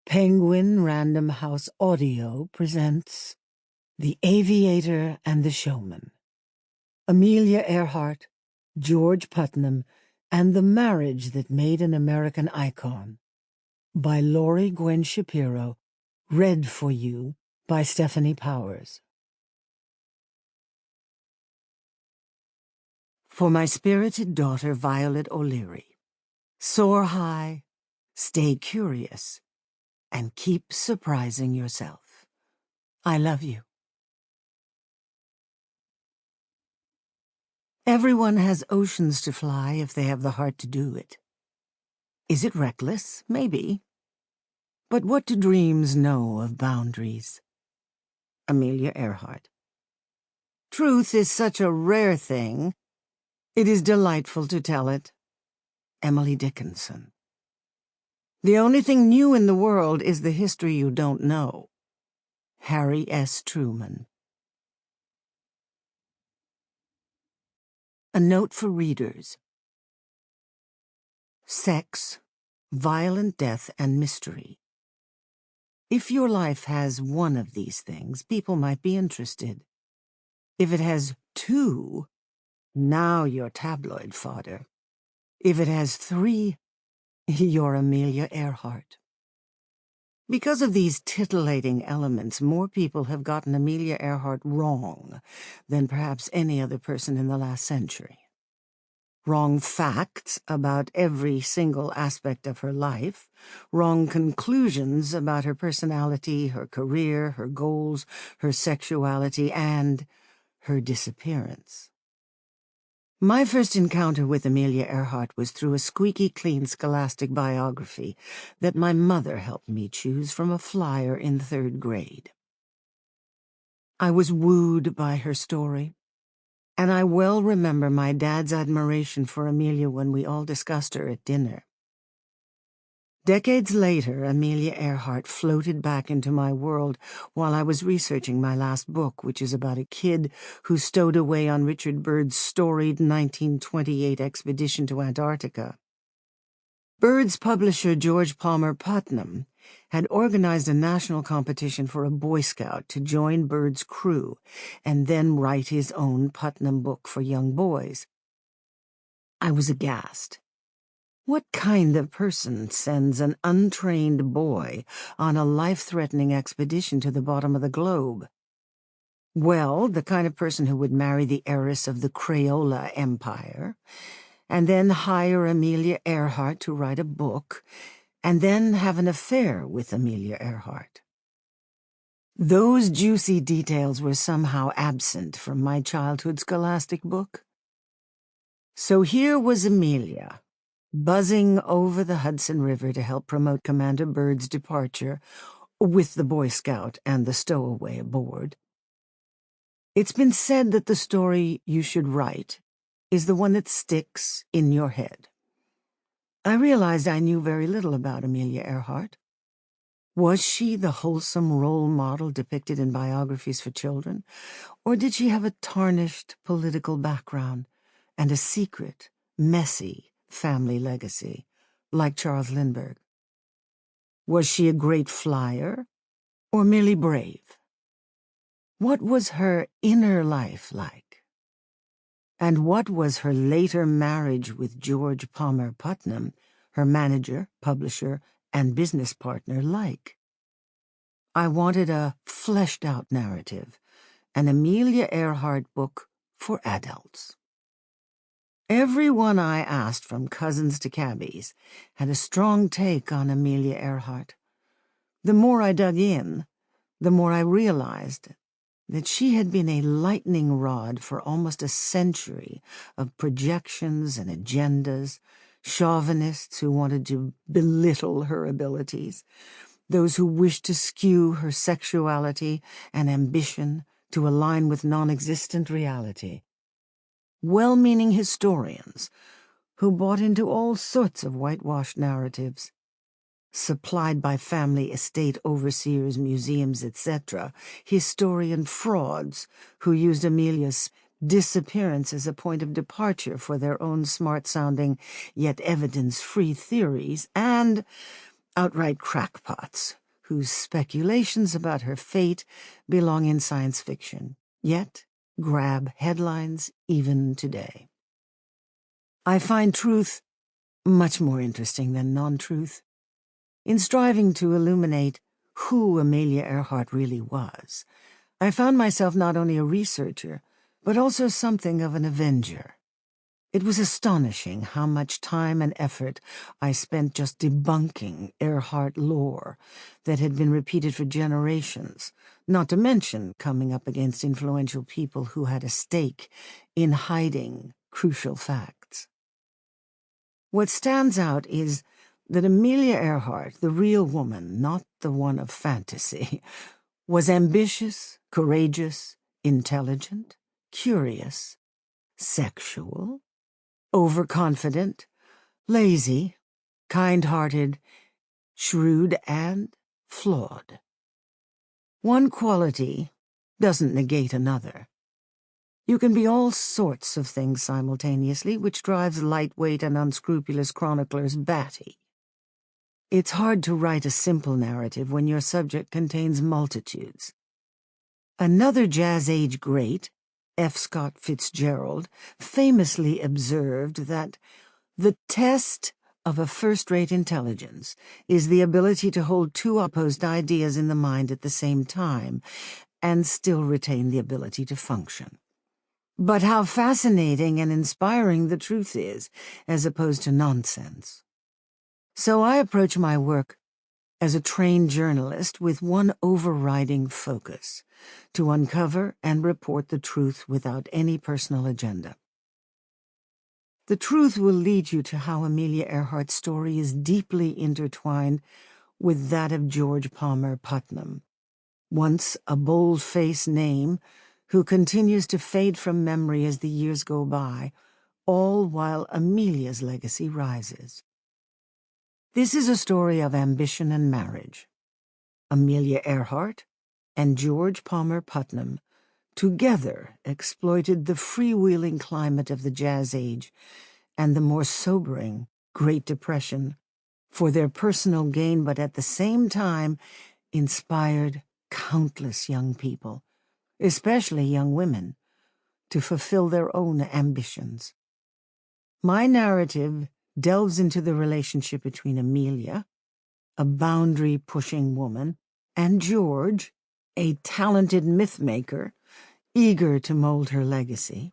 Penguin Random House Audio presents The Aviator and the Showman. Amelia Earhart, George Putnam, and the Marriage That Made an American Icon by Laurie Gwen Shapiro, read for you by Stefanie Powers. For my spirited daughter Violet O'Leary, soar high, stay curious, and keep surprising yourself. I love you. Everyone has oceans to fly if they have the heart to do it. Is it reckless? Maybe. But what do dreams know of boundaries? Amelia Earhart. Truth is such a rare thing. It is delightful to tell it. Emily Dickinson. The only thing new in the world is the history you don't know. Harry S. Truman. A note for readers. Sex, violent death, and mystery. If your life has one of these things, people might be interested. If it has two, now you're tabloid fodder. If it has three, you're Amelia Earhart. Because of these titillating elements, more people have gotten Amelia Earhart wrong than perhaps any other person in the last century. Wrong facts about every single aspect of her life, wrong conclusions about her personality, her career, her goals, her sexuality, and her disappearance. My first encounter with Amelia Earhart was through a squeaky clean scholastic biography that my mother helped me choose from a flyer in 3rd grade. I was wooed by her story, and I well remember my dad's admiration for Amelia when we all discussed her at dinner. Decades later, Amelia Earhart floated back into my world while I was researching my last book, which is about a kid who stowed away on Richard Byrd's storied 1928 expedition to Antarctica. Byrd's publisher, George Palmer Putnam, had organized a national competition for a Boy Scout to join Byrd's crew and then write his own Putnam book for young boys. I was aghast. What kind of person sends an untrained boy on a life-threatening expedition to the bottom of the globe? Well, the kind of person who would marry the heiress of the Crayola Empire, and then hire Amelia Earhart to write a book, and then have an affair with Amelia Earhart. Those juicy details were somehow absent from my childhood scholastic book. So here was Amelia, buzzing over the Hudson River to help promote Commander Byrd's departure, with the Boy Scout and the stowaway aboard. It's been said that the story you should write is the one that sticks in your head. I realized I knew very little about Amelia Earhart. Was she the wholesome role model depicted in biographies for children, or did she have a tarnished political background and a secret, messy family legacy, like Charles Lindbergh? Was she a great flyer, or merely brave? What was her inner life like? And what was her later marriage with George Palmer Putnam, her manager, publisher, and business partner, like? I wanted a fleshed-out narrative, an Amelia Earhart book for adults. Everyone I asked, from cousins to cabbies, had a strong take on Amelia Earhart. The more I dug in, the more I realized that she had been a lightning rod for almost a century of projections and agendas, chauvinists who wanted to belittle her abilities, those who wished to skew her sexuality and ambition to align with non-existent reality, well-meaning historians who bought into all sorts of whitewashed narratives, supplied by family estate overseers, museums, etc., historian frauds who used Amelia's disappearance as a point of departure for their own smart-sounding yet evidence-free theories, and outright crackpots, whose speculations about her fate belong in science fiction, yet grab headlines even today. I find truth much more interesting than non-truth. In striving to illuminate who Amelia Earhart really was, I found myself not only a researcher, but also something of an avenger. It was astonishing how much time and effort I spent just debunking Earhart lore that had been repeated for generations, not to mention coming up against influential people who had a stake in hiding crucial facts. What stands out is that Amelia Earhart, the real woman, not the one of fantasy, was ambitious, courageous, intelligent, curious, sexual, overconfident, lazy, kind-hearted, shrewd, and flawed. One quality doesn't negate another. You can be all sorts of things simultaneously, which drives lightweight and unscrupulous chroniclers batty. It's hard to write a simple narrative when your subject contains multitudes. Another Jazz Age great, F. Scott Fitzgerald, famously observed that the test of a first-rate intelligence is the ability to hold two opposed ideas in the mind at the same time and still retain the ability to function. But how fascinating and inspiring the truth is, as opposed to nonsense. So I approach my work as a trained journalist with one overriding focus: to uncover and report the truth without any personal agenda. The truth will lead you to how Amelia Earhart's story is deeply intertwined with that of George Palmer Putnam, once a bold-faced name who continues to fade from memory as the years go by, all while Amelia's legacy rises. This is a story of ambition and marriage. Amelia Earhart and George Palmer Putnam together exploited the freewheeling climate of the Jazz Age and the more sobering Great Depression for their personal gain, but at the same time inspired countless young people, especially young women, to fulfill their own ambitions. My narrative delves into the relationship between Amelia, a boundary-pushing woman, and George, a talented myth-maker, eager to mold her legacy.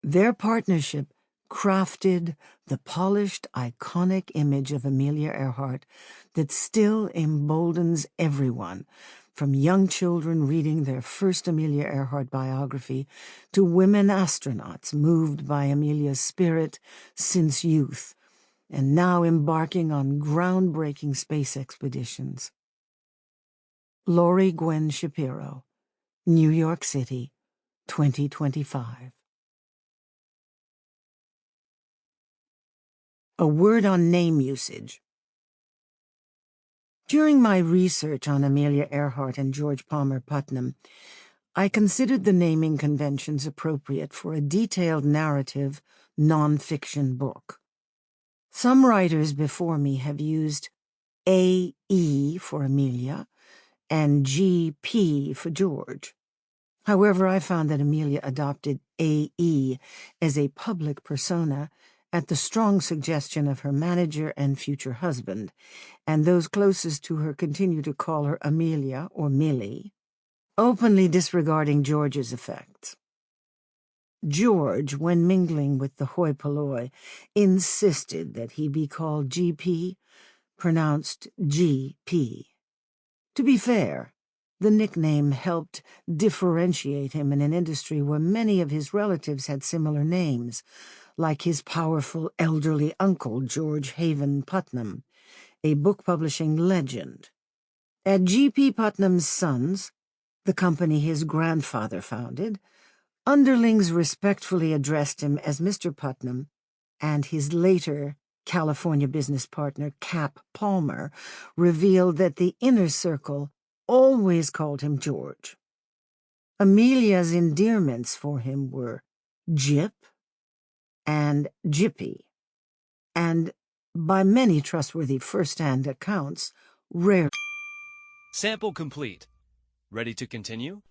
Their partnership crafted the polished, iconic image of Amelia Earhart that still emboldens everyone, from young children reading their first Amelia Earhart biography to women astronauts moved by Amelia's spirit since youth, and now embarking on groundbreaking space expeditions. Laurie Gwen Shapiro, New York City, 2025. A word on name usage. During my research on Amelia Earhart and George Palmer Putnam, I considered the naming conventions appropriate for a detailed narrative, non-fiction book. Some writers before me have used A.E. for Amelia and G.P. for George. However, I found that Amelia adopted A.E. as a public persona at the strong suggestion of her manager and future husband, and those closest to her continue to call her Amelia or Millie, openly disregarding George's effects. George, when mingling with the hoi polloi, insisted that he be called G.P., pronounced G.P. To be fair, the nickname helped differentiate him in an industry where many of his relatives had similar names, like his powerful elderly uncle George Haven Putnam, a book-publishing legend. At G.P. Putnam's Sons, the company his grandfather founded, underlings respectfully addressed him as Mr. Putnam, and his later California business partner, Cap Palmer, revealed that the inner circle always called him George. Amelia's endearments for him were Gyp and Gyppy, and by many trustworthy first-hand accounts, rare. Sample complete. Ready to continue?